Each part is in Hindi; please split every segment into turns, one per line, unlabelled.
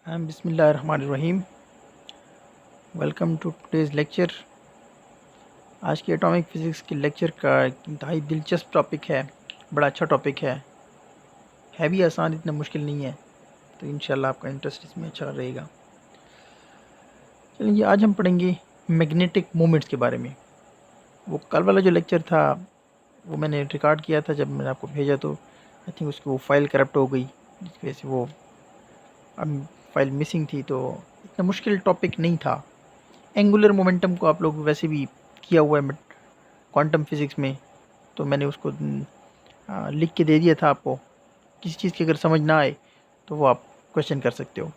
बिस्मिल्लाहिर्रहमानिर्रहीम। Welcome to today's lecture. आज के एटॉमिक फ़िज़िक्स के लेक्चर का एक इंतहाई दिलचस्प टॉपिक है। बड़ा अच्छा टॉपिक है भी आसान, इतना मुश्किल नहीं है। तो इंशाल्लाह आपका इंटरेस्ट इसमें अच्छा रहेगा। चलिए आज हम पढ़ेंगे मैग्नेटिक मोमेंट्स के बारे में। वो कल वाला जो लेक्चर था वो मैंने रिकॉर्ड किया था, जब मैंने आपको भेजा तो आई थिंक उसकी वो फ़ाइल करप्ट हो गई, जिसकी वजह से वो अब फाइल मिसिंग थी। तो इतना मुश्किल टॉपिक नहीं था। एंगुलर मोमेंटम को आप लोग वैसे भी किया हुआ है क्वांटम फिज़िक्स में, तो मैंने उसको लिख के दे दिया था आपको। किसी चीज़ की अगर समझ ना आए तो वो आप क्वेश्चन कर सकते हो।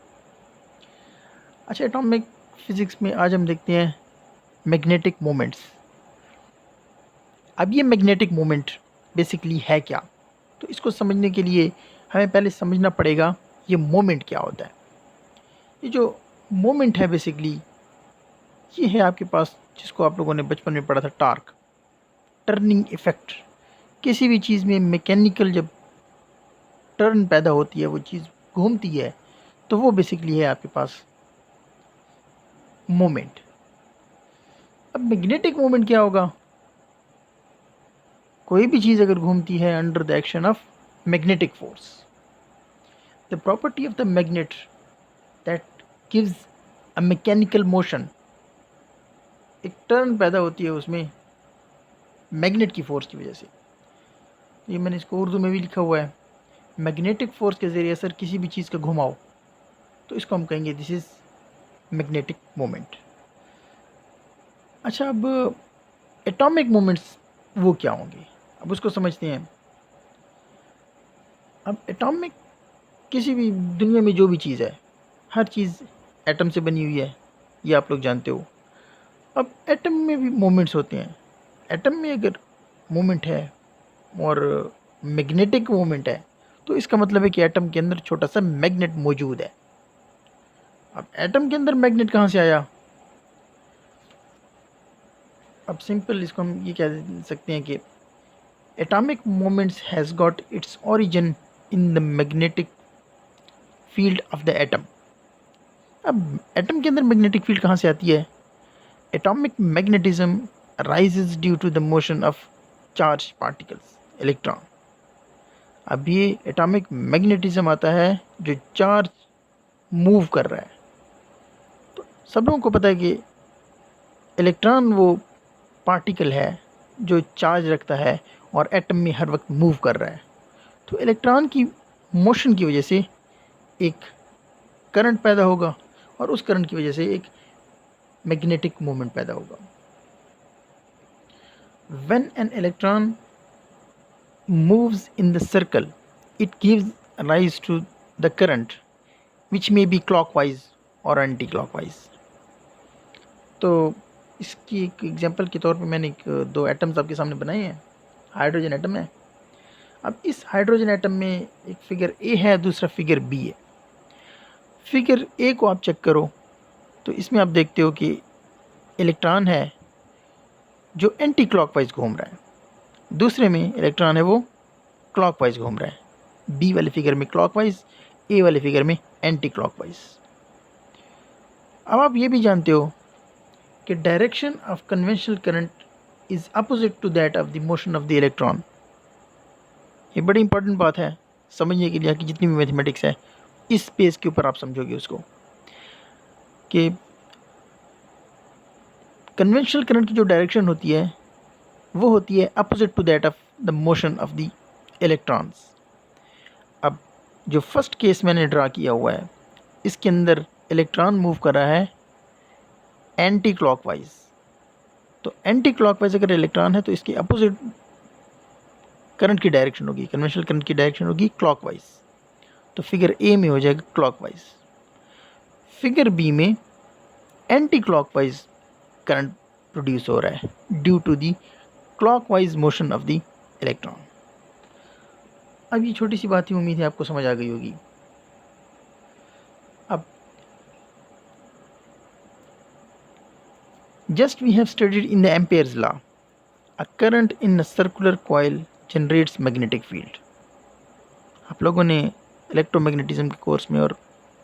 अच्छा, एटॉमिक फिज़िक्स में आज हम देखते हैं मैग्नेटिक मोमेंट्स। अब ये मैग्नेटिक मोमेंट बेसिकली है क्या, तो इसको समझने के लिए हमें पहले समझना पड़ेगा ये मोमेंट क्या होता है। ये जो मोमेंट है बेसिकली ये है आपके पास, जिसको आप लोगों ने बचपन में पढ़ा था, टार्क, टर्निंग इफ़ेक्ट। किसी भी चीज़ में मैकेनिकल जब टर्न पैदा होती है, वो चीज़ घूमती है, तो वो बेसिकली है आपके पास मोमेंट। अब मैग्नेटिक मोमेंट क्या होगा? कोई भी चीज़ अगर घूमती है under the action of magnetic force, the property of the magnet that gives a mechanical motion, एक टर्न पैदा होती है उसमें मैग्नेट की फोर्स की वजह से। ये मैंने इसको उर्दू में भी लिखा हुआ है। मैग्नेटिक फोर्स के ज़रिए सर किसी भी चीज़ का घुमाओ, तो इसको हम कहेंगे दिस इज़ मैग्नेटिक मोमेंट। अच्छा, अब एटॉमिक मोमेंट्स वो क्या होंगे, अब उसको समझते हैं। अब एटॉमिक, किसी भी दुनिया में जो भी चीज़ है, हर चीज़ एटम से बनी हुई है, ये आप लोग जानते हो। अब एटम में भी मोमेंट्स होते हैं। एटम में अगर मोमेंट है और मैग्नेटिक मोमेंट है, तो इसका मतलब है कि एटम के अंदर छोटा सा मैग्नेट मौजूद है। अब एटम के अंदर मैग्नेट कहाँ से आया? अब सिंपल इसको हम ये कह सकते हैं कि atomic moments has got its origin in the magnetic field of the atom. अब एटम के अंदर मैग्नेटिक फील्ड कहाँ से आती है? Atomic magnetism rises due to the motion of charge particles, electron. अब ये एटॉमिक मैग्नेटिज्म आता है जो चार्ज मूव कर रहा है। तो सब लोगों को पता है कि इलेक्ट्रॉन वो पार्टिकल है जो चार्ज रखता है और एटम में हर वक्त मूव कर रहा है। तो इलेक्ट्रॉन की मोशन की वजह से एक करंट पैदा होगा और उस करंट की वजह से एक मैग्नेटिक मोमेंट पैदा होगा। When an electron moves in the circle, it gives rise to the current which may be clockwise or anti-clockwise। तो इसकी एक एग्जांपल के तौर पे मैंने दो एटम्स आपके सामने बनाए हैं। हाइड्रोजन एटम है। अब इस हाइड्रोजन एटम में एक फिगर ए है, दूसरा फिगर बी है। फिगर ए को आप चेक करो तो इसमें आप देखते हो कि इलेक्ट्रॉन है जो एंटी क्लॉकवाइज घूम रहा है, दूसरे में इलेक्ट्रॉन है वो क्लॉकवाइज घूम रहा है। बी वाले फिगर में क्लॉकवाइज, ए वाले फिगर में एंटी क्लॉकवाइज। अब आप ये भी जानते हो कि direction of conventional current is opposite to that of the motion of the electron. ये बड़ी इंपॉर्टेंट बात है समझने के लिए कि जितनी भी मैथमेटिक्स है इस स्पेस के ऊपर आप समझोगे उसको, कि कन्वेंशनल करंट की जो डायरेक्शन होती है वो होती है opposite to that of the motion of the electrons. अब जो फर्स्ट केस मैंने ड्रा किया हुआ है, इसके अंदर इलेक्ट्रॉन मूव कर रहा है एंटी क्लॉकवाइज। तो एंटी क्लॉकवाइज अगर इलेक्ट्रॉन है तो इसके अपोजिट करंट की डायरेक्शन होगी, कन्वेंशनल करंट की डायरेक्शन होगी क्लॉकवाइज। तो फिगर ए में हो जाएगा क्लॉकवाइज। फिगर बी में एंटी क्लॉकवाइज करंट प्रोड्यूस हो रहा है due to the clockwise motion of the electron. अब ये छोटी सी बात ही, उम्मीद है आपको समझ आ गई होगी। अब just we have studied in the Ampere's law, a current in a circular coil generates magnetic field। आप लोगों ने इलेक्ट्रोमैग्नेटिज्म के कोर्स में और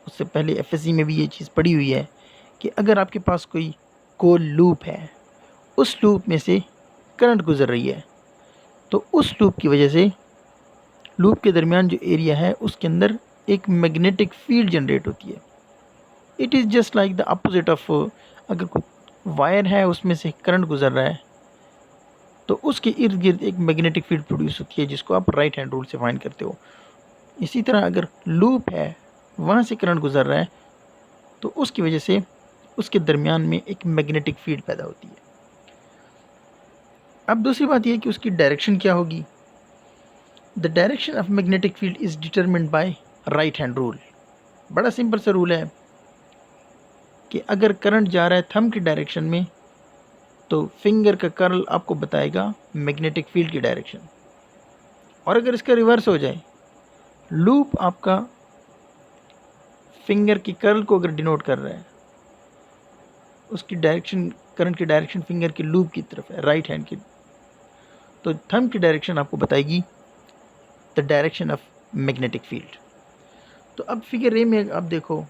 उससे पहले एफएससी में भी ये चीज़ पड़ी हुई है कि अगर आपके पास कोई गोल लूप है, उस लूप में से करंट गुजर रही है, तो उस लूप की वजह से लूप के दरमियान जो एरिया है उसके अंदर एक मैग्नेटिक फील्ड जनरेट होती है। It is just like the opposite of, अगर कोई वायर है उसमें से करंट गुजर रहा है तो उसके इर्द गिर्द एक मैग्नेटिक फील्ड प्रोड्यूस होती है, जिसको आप राइट हैंड रूल से फाइंड करते हो। इसी तरह अगर लूप है, वहाँ से करंट गुजर रहा है, तो उसकी वजह से उसके दरमियान में एक मैग्नेटिक फील्ड पैदा होती है। अब दूसरी बात यह कि उसकी डायरेक्शन क्या होगी। The direction of magnetic field is determined bye right hand rule. बड़ा सिंपल सा रूल है कि अगर करंट जा रहा है थंब की डायरेक्शन में, तो फिंगर का कर्ल आपको बताएगा मैग्नेटिक फील्ड की डायरेक्शन। और अगर इसका रिवर्स हो जाए, लूप आपका फिंगर की कर्ल को अगर डिनोट कर रहा है, उसकी डायरेक्शन, करंट की डायरेक्शन फिंगर की लूप की तरफ है, राइट हैंड की, तो थंब की डायरेक्शन आपको बताएगी the direction of magnetic field. तो अब फिगर ए में आप देखो,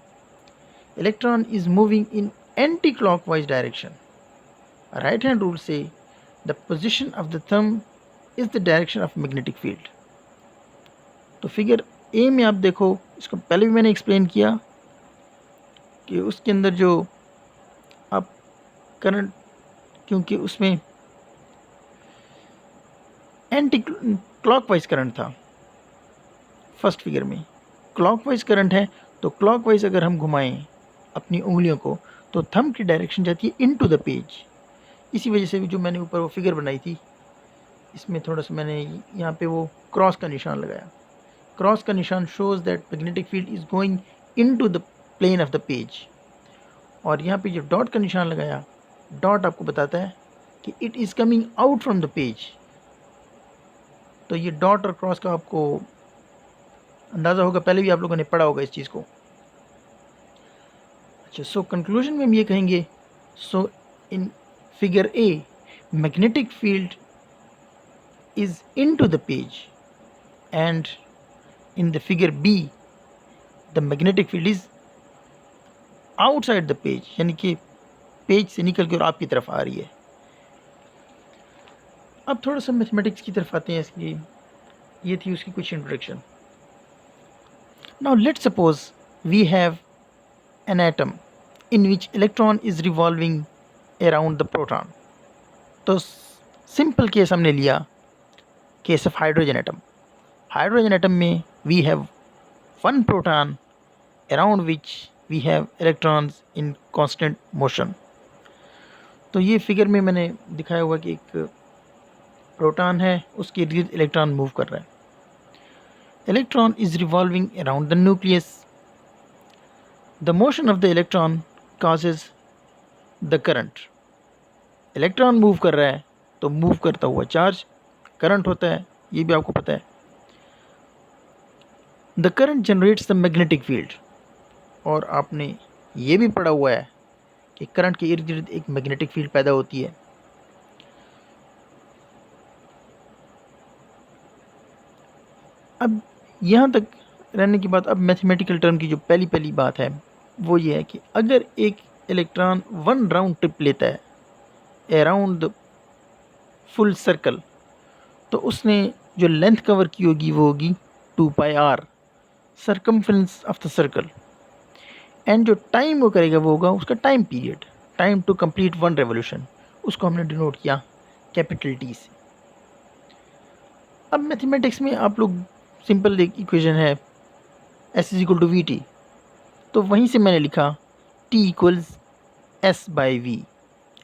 electron is moving in anti clockwise direction. Right hand rule से the position of the thumb is the direction of magnetic field. तो फिगर ए में आप देखो, इसको पहले भी मैंने एक्सप्लेन किया कि उसके अंदर जो आप करंट, क्योंकि उसमें एंटी क्लॉकवाइज करंट था, फर्स्ट फिगर में क्लॉकवाइज करंट है, तो क्लॉकवाइज अगर हम घुमाएं अपनी उंगलियों को, तो थंब की डायरेक्शन जाती है इनटू द पेज। इसी वजह से भी जो मैंने ऊपर वो फिगर बनाई थी, इसमें थोड़ा सा मैंने यहाँ पे वो क्रॉस का निशान लगाया। क्रॉस का निशान shows that magnetic field is going into the plane of the page. और यहाँ पे जो डॉट का निशान लगाया, डॉट आपको बताता है कि it is coming out from the page. तो ये डॉट और क्रॉस का आपको अंदाज़ा होगा, पहले भी आप लोगों ने पढ़ा होगा इस चीज़ को। अच्छा, सो कंक्लूजन में हम ये कहेंगे, so in figure A magnetic field is into the page, and in the figure B the magnetic field is outside the page, यानी कि पेज से निकल के और आपकी तरफ आ रही है। अब थोड़ा सा मैथमेटिक्स की तरफ आते हैं इसकी। ये थी उसकी कुछ introduction. Now let's suppose we have an atom in which electron is revolving around the proton. तो सिंपल केस हमने लिया, case of hydrogen atom. Hydrogen atom में we have one proton around which we have electrons in constant motion. तो ये फिगर में मैंने दिखाया हुआ कि एक प्रोटॉन है, उसके इर्द गिर्द इलेक्ट्रॉन मूव कर रहा है। Electron is revolving around the nucleus. The motion of the electron causes the current. Electron move कर रहा है तो मूव करता हुआ चार्ज करंट होता है, ये भी आपको पता है। The current generates the magnetic field. और आपने ये भी पढ़ा हुआ है कि करंट के इर्द गिर्द एक मैग्नेटिक फील्ड पैदा होती है। अब यहाँ तक रहने के बाद अब मैथमेटिकल टर्म की जो पहली पहली बात है वो ये है कि अगर एक इलेक्ट्रॉन वन राउंड ट्रिप लेता है अराउंड द फुल सर्कल, तो उसने जो लेंथ कवर की होगी वो होगी 2πr, circumference of the circle. And जो टाइम वो करेगा वो होगा उसका time period, time to complete one revolution. उसको हमने डिनोट किया कैपिटल टी से। अब मैथमेटिक्स में आप लोग सिंपल एक इक्वेशन है S is equal to v t, तो वहीं से मैंने लिखा T equals S by v.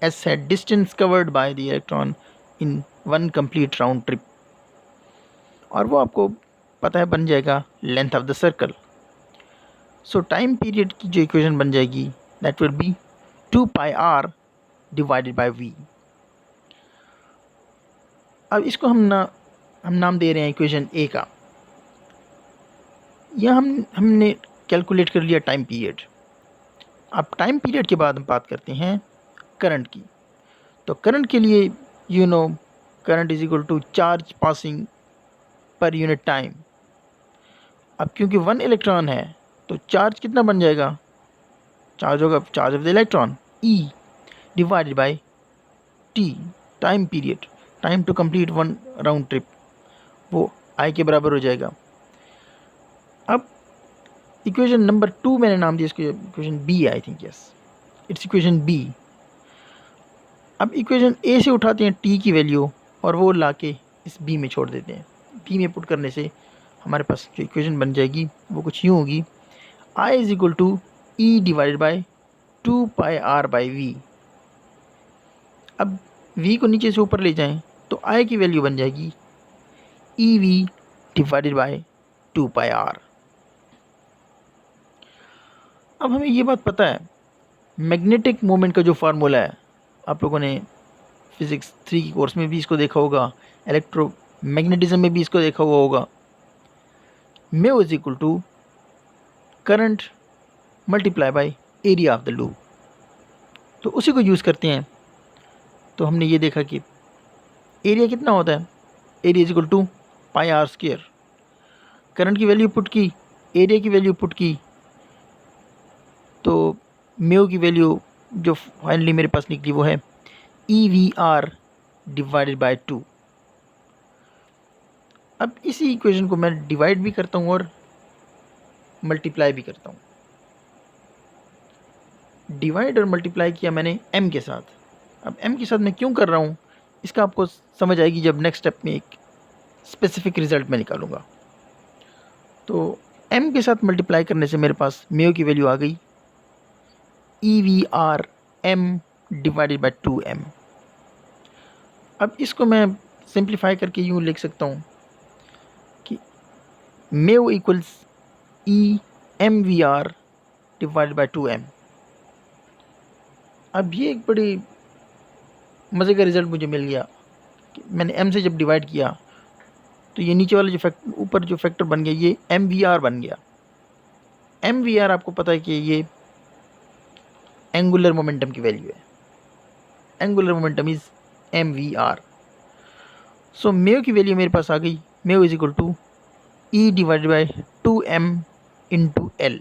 S है distance covered by the electron in one complete round trip, और वो आपको पता है बन जाएगा length of the circle. So time period की जो इक्वेशन बन जाएगी that will be 2πr divided by v। अब इसको हम नाम दे रहे हैं इक्वेशन ए का। यह हमने कैलकुलेट कर लिया टाइम पीरियड। अब टाइम पीरियड के बाद हम बात करते हैं करंट की। तो करंट के लिए you know current is equal to charge passing per unit time. अब क्योंकि वन इलेक्ट्रॉन है तो चार्ज कितना बन जाएगा, चार्ज होगा charge of the electron E divided by T, time period, time to complete one round trip, वो I के बराबर हो जाएगा। अब इक्वेशन नंबर 2 मैंने नाम दिया इसको, equation B, I think yes it's equation B. अब इक्वेशन ए से उठाते हैं टी की वैल्यू और वो लाके इस बी में छोड़ देते हैं। बी में पुट करने से हमारे पास जो इक्वेशन बन जाएगी वो कुछ यूँ होगी, I is equal to E divided by 2πr/v। अब v को नीचे से ऊपर ले जाएं तो i की वैल्यू बन जाएगी ev डिवाइडेड बाय 2πr। अब हमें ये बात पता है, मैग्नेटिक मोमेंट का जो फार्मूला है, आप लोगों ने फिज़िक्स 3 की कोर्स में भी इसको देखा होगा, इलेक्ट्रोमैग्नेटिज्म में भी इसको देखा हुआ होगा, mu is equal to current multiply by area of the loop. तो उसी को यूज़ करते हैं। तो हमने ये देखा कि एरिया कितना होता है, area is equal to πr²। Current की वैल्यू पुट की, एरिया की वैल्यू पुट की, तो म्यू की वैल्यू जो फाइनली मेरे पास निकली वो है EVR डिवाइडेड बाय 2। अब इसी इक्वेशन को मैं डिवाइड भी करता हूँ और मल्टीप्लाई भी करता हूँ। डिवाइड और मल्टीप्लाई किया मैंने m के साथ। अब m के साथ मैं क्यों कर रहा हूँ इसका आपको समझ आएगी जब नेक्स्ट स्टेप में एक स्पेसिफिक रिजल्ट मैं निकालूंगा। तो m के साथ मल्टीप्लाई करने से मेरे पास म्यू की वैल्यू आ गई EVR m divided by 2m। अब इसको मैं सिंप्लीफाई करके यूँ लिख सकता हूँ कि mu equals EMVR divided by 2m। अब ये एक बड़ी मज़े का रिज़ल्ट मुझे मिल गया कि मैंने m से जब डिवाइड किया तो ये नीचे वाला जो ऊपर जो फैक्टर बन गया ये MVR बन गया। MVR आपको पता है कि ये एंगुलर मोमेंटम की वैल्यू है, angular momentum is MVR। So mu की वैल्यू मेरे पास आ गई, mu is equal to E divided by 2m into L।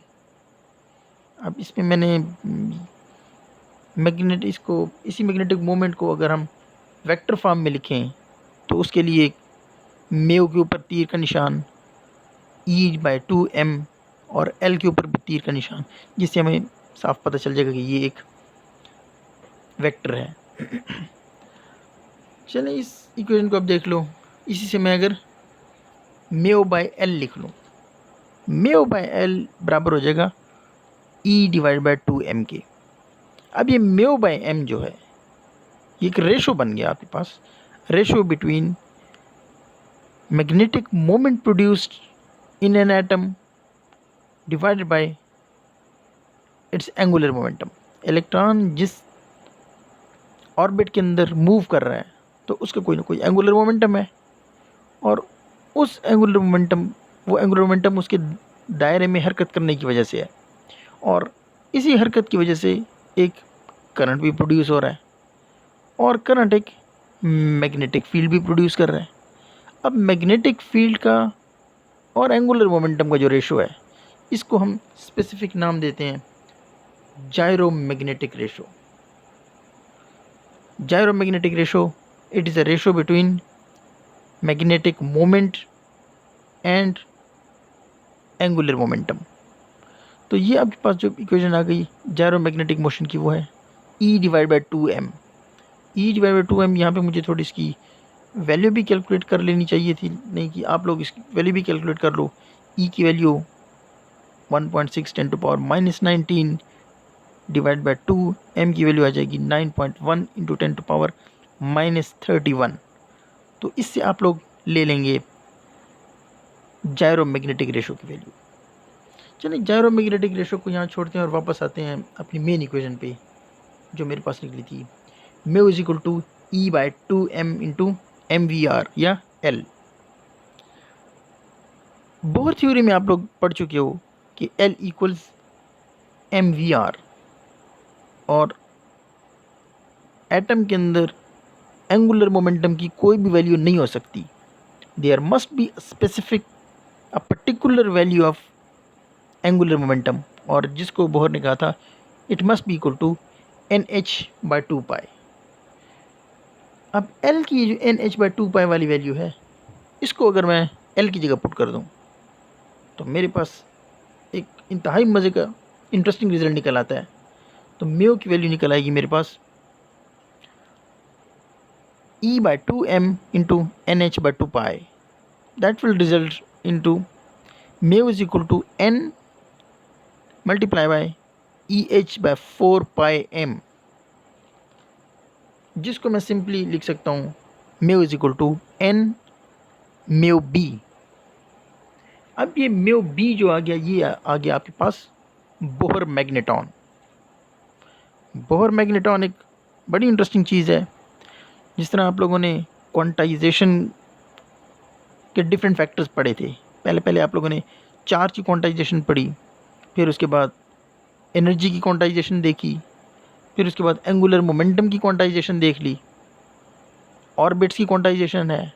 अब इसमें मैंने इसी मैग्नेटिक मोमेंट को अगर हम वेक्टर फॉर्म में लिखें तो उसके लिए म्यू के ऊपर तीर का निशान, E/2m और L के ऊपर भी तीर का निशान, जिससे हमें साफ पता चल जाएगा कि ये एक वेक्टर है। चलें इस इक्वेशन को अब देख लो। इसी से मैं अगर μ/L लिख लूँ, μ/L बराबर हो जाएगा E डिवाइड बाय 2m के। अब ये μ/m जो है ये एक रेशो बन गया आपके पास, ratio between magnetic moment produced in an atom divided by its angular momentum. Electron जिस ऑर्बिट के अंदर मूव कर रहा है तो उसका कोई ना कोई एंगुलर मोमेंटम है, और उस एंगुलर मोमेंटम, वो एंगुलर मोमेंटम उसके दायरे में हरकत करने की वजह से है, और इसी हरकत की वजह से एक करंट भी प्रोड्यूस हो रहा है, और करंट एक मैग्नेटिक फील्ड भी प्रोड्यूस कर रहा है। अब मैग्नेटिक फील्ड का और एंगुलर मोमेंटम का जो रेशो है इसको हम स्पेसिफिक नाम देते हैं gyromagnetic ratio. Gyromagnetic ratio, it is a ratio between magnetic moment and angular momentum. तो ये आपके पास जो इक्वेशन आ गई जायरोमैग्नेटिक मोशन की वो है E divide by 2m। E divide by 2m, यहाँ पे मुझे थोड़ी इसकी वैल्यू भी कैलकुलेट कर लेनी चाहिए थी, नहीं कि आप लोग इसकी वैल्यू भी कैलकुलेट कर लो। E की वैल्यू 1.6 10⁻⁻19 डिवाइड बाई 2, m की वैल्यू आ जाएगी 9.1 इंटू 10⁻31। तो इससे आप लोग ले लेंगे जायरोमैग्नेटिक रेशो की वैल्यू। चलिए जायरोमैग्नेटिक रेशो को यहाँ छोड़ते हैं और वापस आते हैं अपनी मेन इक्वेशन पे जो मेरे पास निकली थी, mu is equal to E/2m into MVR या L। बोर थ्योरी में आप लोग पढ़ चुके हो कि L इक्वल्स MVR, और एटम के अंदर एंगुलर मोमेंटम की कोई भी वैल्यू नहीं हो सकती। There must be specific a particular value of angular momentum, और जिसको बोहर ने कहा था it must be equal to NH/2 pi. अब L की जो NH/2 पाई वाली वैल्यू है, इसको अगर मैं L की जगह पुट कर दूं तो मेरे पास एक इंतहाई मज़े का इंटरेस्टिंग रिजल्ट निकल आता है। तो म्यू की वैल्यू निकल आएगी मेरे पास E/2m into NH/2 pi. That will result into mu is equal to N multiply by EH/4 pi m, जिसको मैं सिंपली लिख सकता हूँ mu is equal to N mu B. अब ये म्यू बी जो आ गया, ये आ गया आपके पास बोहर मैग्नेटॉन। बोहर मैग्नेटॉन एक बड़ी इंटरेस्टिंग चीज़ है। जिस तरह आप लोगों ने क्वांटाइजेशन के डिफरेंट फैक्टर्स पढ़े थे, पहले पहले आप लोगों ने चार्ज की क्वांटाइजेशन पढ़ी, फिर उसके बाद एनर्जी की क्वांटाइजेशन देखी, फिर उसके बाद एंगुलर मोमेंटम की क्वांटाइजेशन देख ली, ऑर्बिट्स की क्वांटाइजेशन है,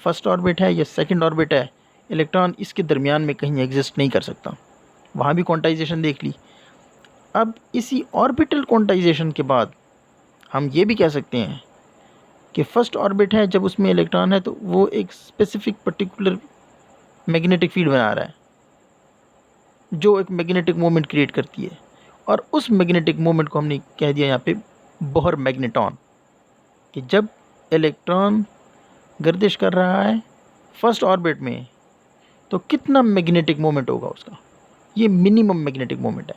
फर्स्ट ऑर्बिट है या सेकंड ऑर्बिट है, इलेक्ट्रॉन इसके दरमियान में कहीं एग्जिस्ट नहीं कर सकता, वहाँ भी क्वांटाइजेशन देख ली। अब इसी ऑर्बिटल क्वांटाइजेशन के बाद हम ये भी कह सकते हैं कि फर्स्ट ऑर्बिट है, जब उसमें इलेक्ट्रॉन है तो वो एक स्पेसिफिक पर्टिकुलर मैग्नेटिक फील्ड बना रहा है जो एक मैग्नेटिक मोमेंट क्रिएट करती है, और उस मैग्नेटिक मोमेंट को हमने कह दिया यहाँ पे बोहर मैग्नेटॉन, कि जब इलेक्ट्रॉन गर्दिश कर रहा है फर्स्ट ऑर्बिट में तो कितना मैग्नेटिक मोमेंट होगा उसका, ये मिनिमम मैग्नेटिक मोमेंट है।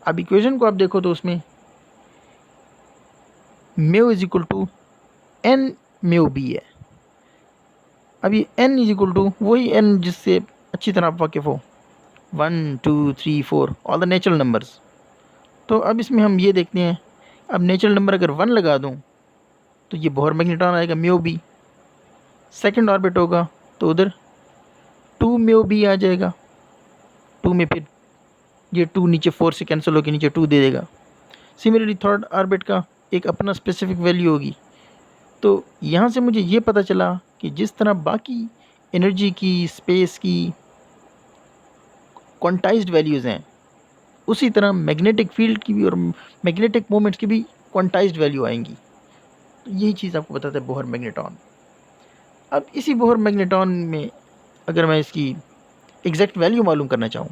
अब इक्वेशन को आप देखो तो उसमें mu is equal to N mu B है। अब ये N इज इक्वल टू वही N जिससे अच्छी तरह आप वाकिफ़ हो, 1 2 3 4 ऑल द नेचुरल नंबर्स। तो अब इसमें हम ये देखते हैं, अब नेचुरल नंबर अगर 1 लगा दूं तो ये बोहर मैग्नेटॉन आएगा म्यू बी। सेकंड ऑर्बिट होगा तो उधर 2 म्यू बी आ जाएगा, 2 में फिर ये 2 नीचे 4 से कैंसिल होकर नीचे 2 दे देगा। सिमिलरली थर्ड ऑर्बिट का एक अपना स्पेसिफिक वैल्यू होगी। तो यहाँ से मुझे ये पता चला कि जिस तरह बाकी एनर्जी की, स्पेस की क्वांटाइज्ड वैल्यूज़ हैं, उसी तरह मैग्नेटिक फील्ड की भी और मैग्नेटिक मोमेंट्स की भी क्वांटाइज्ड वैल्यू आएंगी। तो यही चीज़ आपको बताता है बोहर मैग्नेटॉन। अब इसी बोहर मैग्नेटॉन में अगर मैं इसकी एग्जैक्ट वैल्यू मालूम करना चाहूँ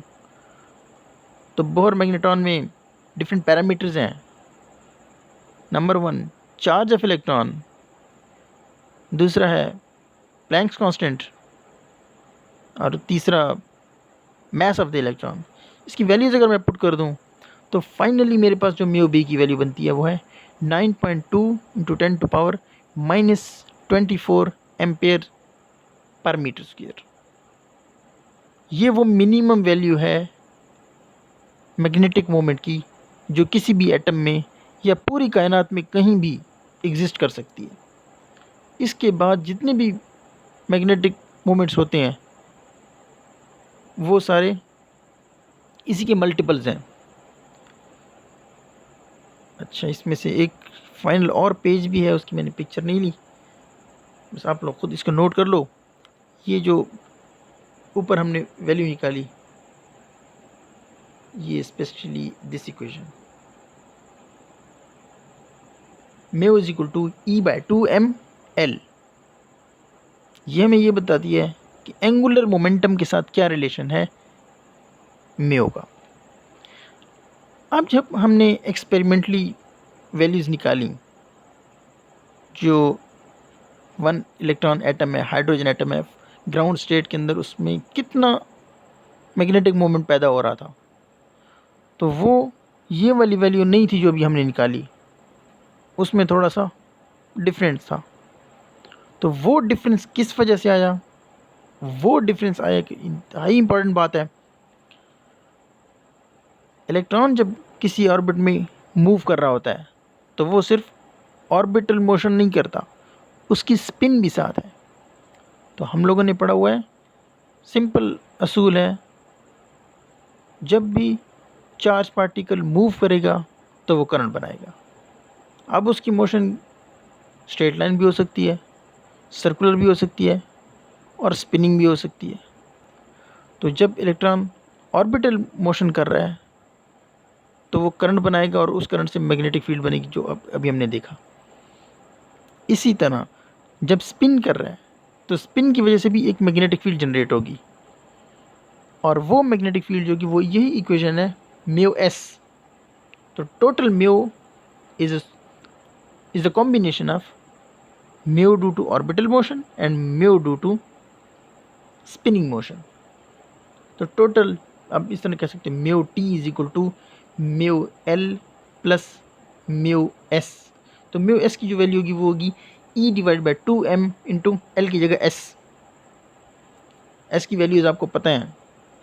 तो बोहर मैग्नेटॉन में डिफरेंट पैरामीटर्स हैं। नंबर 1 चार्ज ऑफ इलेक्ट्रॉन, दूसरा है प्लैंक्स कांस्टेंट, और तीसरा मास ऑफ द इलेक्ट्रॉन। इसकी वैल्यूज़ अगर मैं पुट कर दूं तो फाइनली मेरे पास जो म्यू बी की वैल्यू बनती है वो है 9.2 into 10⁻⁻24 ampere per metre square. ये वो मिनिमम वैल्यू है मैग्नेटिक मोमेंट की जो किसी भी एटम में या पूरी कायनात में कहीं भी एग्जिस्ट कर सकती है। इसके बाद जितने भी मैग्नेटिक मोमेंट्स होते हैं वो सारे इसी के मल्टीपल्स हैं। अच्छा, इसमें से एक फाइनल और पेज भी है, उसकी मैंने पिक्चर नहीं ली, बस आप लोग खुद इसको नोट कर लो। ये जो ऊपर हमने वैल्यू निकाली, ये specially this equation mu is equal to E/2mL, ये हमें ये बताती है कि एंगुलर मोमेंटम के साथ क्या रिलेशन है म्यू का। अब जब हमने एक्सपेरिमेंटली वैल्यूज़ निकाली, जो 1 इलेक्ट्रॉन एटम है, हाइड्रोजन एटम है, ग्राउंड स्टेट के अंदर उसमें कितना मैग्नेटिक मोमेंट पैदा हो रहा था, तो वो ये वाली वैल्यू नहीं थी जो अभी हमने निकाली, उसमें थोड़ा सा डिफरेंस था। तो वो डिफरेंस किस वजह से आया? वो डिफरेंस आया कि इंतहाई इंपॉर्टेंट बात है, इलेक्ट्रॉन जब किसी ऑर्बिट में मूव कर रहा होता है तो वो सिर्फ ऑर्बिटल मोशन नहीं करता, उसकी स्पिन भी साथ है। तो हम लोगों ने पढ़ा हुआ है, सिंपल असूल है, जब भी चार्ज पार्टिकल मूव करेगा तो वो करंट बनाएगा। अब उसकी मोशन स्ट्रेट लाइन भी हो सकती है, सर्कुलर भी हो सकती है, और स्पिनिंग भी हो सकती है। तो जब इलेक्ट्रॉन ऑर्बिटल मोशन कर रहा है तो वो करंट बनाएगा और उस करंट से मैग्नेटिक फील्ड बनेगी, जो अभी हमने देखा। इसी तरह जब स्पिन कर रहा है तो स्पिन की वजह से भी एक मैग्नेटिक फील्ड जनरेट होगी, और वो मैग्नेटिक फील्ड जो कि वो यही इक्वेशन है म्यू एस। तो total mu is the combination of mu due to orbital motion and mu due to spinning motion. तो टोटल आप इस तरह कह सकते हैं mu T is equal to mu L plus mu S. तो म्यू एस की जो वैल्यू होगी वो होगी E divide by 2m into L की जगह एस। एस की वैल्यूज आपको पता है,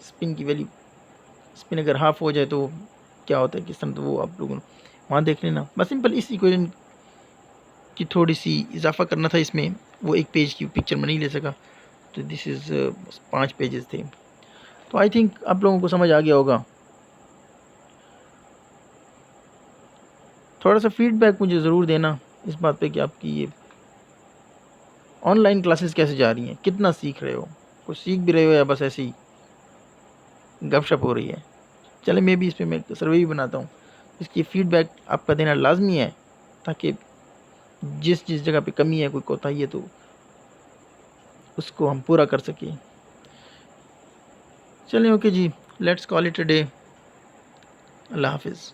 स्पिन की वैल्यू, स्पिन अगर हाफ हो जाए तो क्या होता है किस तरह, तो वो आप लोगों ने वहाँ देख लेना। बस सिंपल इस इक्वेशन की थोड़ी सी इजाफा करना था इसमें, वो एक पेज की पिक्चर में नहीं ले सका, तो दिस इज़ 5 पेजेस थे। तो आई थिंक आप लोगों को समझ आ गया होगा। थोड़ा सा फीडबैक मुझे ज़रूर देना इस बात पे कि आपकी ये ऑनलाइन क्लासेस कैसे जा रही हैं, कितना सीख रहे हो, कुछ सीख भी रहे हो या बस ऐसे ही गपशप हो रही है। चले मैं भी इस पर मैं सर्वे भी बनाता हूँ, इसकी फीडबैक आपका देना लाजमी है, ताकि जिस जिस जगह पे कमी है, कोई कोताही है, तो उसको हम पूरा कर सकें। चलें, ओके जी, let's call it a day. अल्लाह हाफिज़।